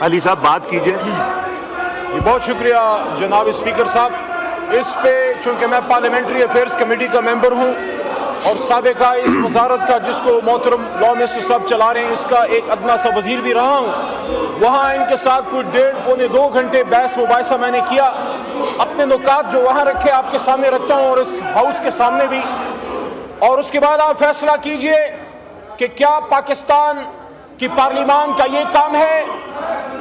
अली साहब बात कीजिए। बहुत शुक्रिया जनाब स्पीकर साहब। इस पे चूँकि मैं पार्लियामेंट्री अफेयर्स कमेटी का मेंबर हूँ और साबिका इस वजारत का जिसको मोहतरम लॉ मिनिस्टर साहब चला रहे हैं, इसका एक अदना सा वजीर भी रहा हूँ। वहाँ इनके साथ कोई 1.5-2 घंटे बहस मुबाहिसा मैंने किया। अपने नुकात जो वहाँ रखे आपके सामने रखता हूँ और इस हाउस के सामने भी, और उसके बाद आप फैसला कीजिए कि क्या पाकिस्तान की पार्लियामान का ये काम है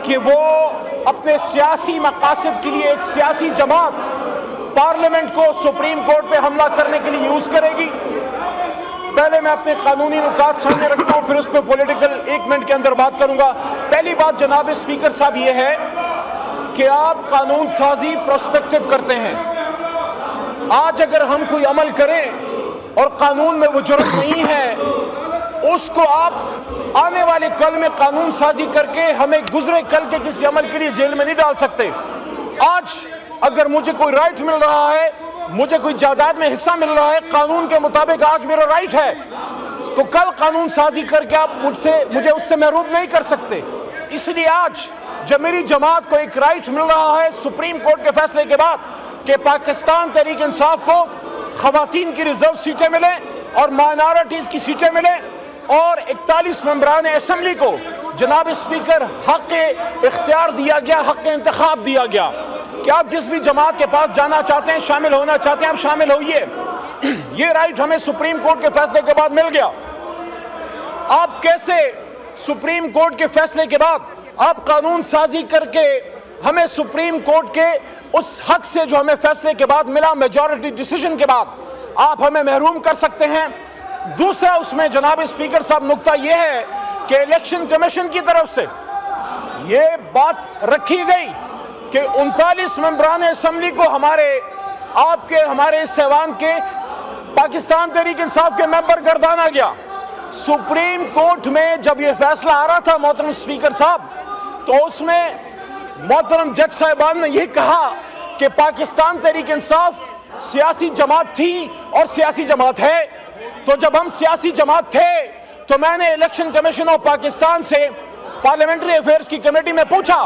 कि वो अपने सियासी मकासद के लिए एक सियासी जमात पार्लियामेंट को सुप्रीम कोर्ट पे हमला करने के लिए यूज करेगी। पहले मैं अपने कानूनी नुकात सामने रखता हूँ, फिर उस पर पॉलिटिकल 1 मिनट के अंदर बात करूंगा। पहली बात जनाब स्पीकर साहब ये है कि आप कानून साजी प्रोस्पेक्टिव करते हैं। आज अगर हम कोई अमल करें और कानून में वो जुर्म नहीं है, उसको आप आने वाले कल में कानून साजी करके हमें गुजरे कल के किसी अमल के लिए जेल में नहीं डाल सकते। आज अगर मुझे कोई राइट मिल रहा है, मुझे कोई जायदाद में हिस्सा मिल रहा है, कानून के मुताबिक आज मेरा राइट है, तो कल कानून साजी करके आप मुझे उससे महरूम नहीं कर सकते। इसलिए आज जब मेरी जमात को एक राइट मिल रहा है सुप्रीम कोर्ट के फैसले के बाद कि पाकिस्तान तहरीक इंसाफ को खवातीन की रिजर्व सीटें मिले और माइनॉरिटीज की सीटें मिले और 41 मेंबरान असेंबली को जनाब स्पीकर हक इख्तियार दिया गया, हक इंतखाब दिया गया कि आप जिस भी जमात के पास जाना चाहते हैं, शामिल होना चाहते हैं, आप शामिल होइए। ये राइट हमें सुप्रीम कोर्ट के फैसले के बाद मिल गया। आप कैसे सुप्रीम कोर्ट के फैसले के बाद आप कानून साजी करके हमें सुप्रीम कोर्ट के उस हक से जो हमें फैसले के बाद मिला, मेजॉरिटी डिसीजन के बाद, आप हमें महरूम कर सकते हैं। दूसरा उसमें जनाब स्पीकर साहब नुक्ता यह है कि इलेक्शन कमीशन की तरफ से यह बात रखी गई कि 39 मेंबरान असेंबली को हमारे इस ऐवान के पाकिस्तान तहरीक इंसाफ के मेंबर गर्दाना गया। सुप्रीम कोर्ट में जब यह फैसला आ रहा था मोहतरम स्पीकर साहब, तो उसमें मोहतरम जज साहिबान ने यह कहा कि पाकिस्तान तहरीक इंसाफ सियासी जमात थी और सियासी जमात है। तो जब हम सियासी जमात थे तो मैंने इलेक्शन कमीशन ऑफ पाकिस्तान से पार्लियामेंट्री अफेयर्स की कमेटी में पूछा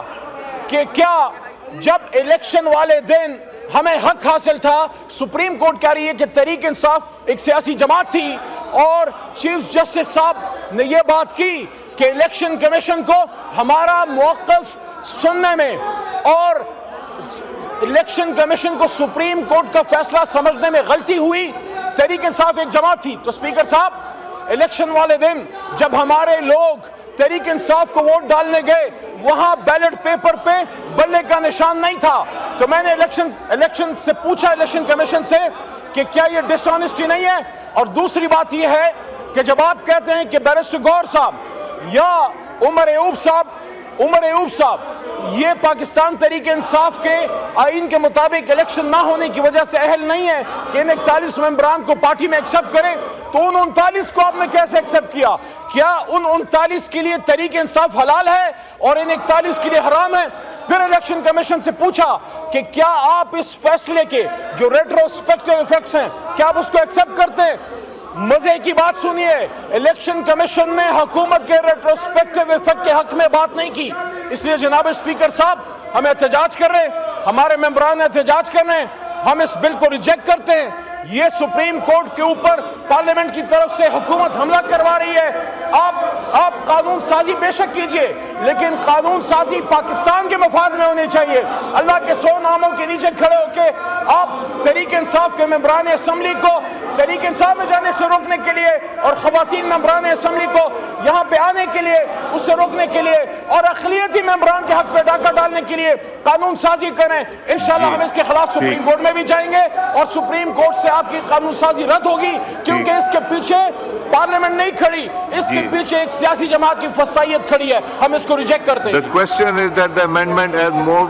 कि क्या जब इलेक्शन वाले दिन हमें हक हासिल था, सुप्रीम कोर्ट कह रही है कि तहरीक इंसाफ एक सियासी जमात थी और चीफ जस्टिस साहब ने यह बात की कि इलेक्शन कमीशन को हमारा मौक़िफ़ सुनने में और इलेक्शन कमीशन को सुप्रीम कोर्ट का फैसला समझने में गलती हुई, तहरीक इंसाफ एक जमात थी। तो स्पीकर साहब, इलेक्शन वाले दिन जब हमारे लोग तहरीक इंसाफ को वोट डालने गए, वहां बैलेट पेपर पे बल्ले का निशान नहीं था। तो मैंने इलेक्शन से पूछा, इलेक्शन कमीशन से, कि क्या ये डिसऑनेस्टी नहीं है। और दूसरी बात यह है कि जब आप कहते हैं कि बैरिस्टर गौहर साहब या उमर अयूब साहब ये पाकिस्तान तहरीक इंसाफ के आइन के मुताबिक इलेक्शन ना होने की वजह से अहल नहीं है कि इन 41 मेंबरान को पार्टी में एक्सेप्ट करें, तो उन 39 को आपने कैसे एक्सेप्ट किया? क्या उन 39 के लिए तहरीक इंसाफ हलाल है और इन 41 के लिए हराम है? फिर इलेक्शन कमीशन से पूछा कि क्या आप इस फैसले के जो रेट्रोस्पेक्टिव इफेक्ट्स हैं, क्या आप उसको एक्सेप्ट करते हैं? मजे की बात सुनिए, इलेक्शन कमीशन ने हुकूमत के रेट्रोस्पेक्टिव इफेक्ट के हक में बात नहीं की। इसलिए जनाब स्पीकर साहब, हम एहतजाज कर रहे हैं, हमारे मेंबरान एहतजाज कर रहे हैं, हम इस बिल को रिजेक्ट करते हैं। ये सुप्रीम कोर्ट के ऊपर पार्लियामेंट की तरफ से हुकूमत हमला करवा रही है। आप कानून साजी बेशक कीजिए, लेकिन कानून साजी पाकिस्तान के मफाद में होनी चाहिए। अल्लाह के 100 नामों के नीचे खड़े होकर आप तहरीक इंसाफ के मेंबरान असेंबली को तहरीक इंसाफ में जाने से रोकने के लिए और खवातीन मेंबरान असेंबली को यहाँ पे आने के लिए, उससे रोकने के लिए और अक़लियती मेंबरान के हक पे डाका डालने के लिए कानून साजी करें। इंशाल्लाह हम इसके खिलाफ सुप्रीम कोर्ट में भी जाएंगे और सुप्रीम कोर्ट से आपकी कानून साजी रद्द होगी, क्योंकि इसके पीछे पार्लियामेंट नहीं खड़ी, इसके पीछे एक सियासी जमात की फस्तायत खड़ी है। हम इसको रिजेक्ट करते हैं।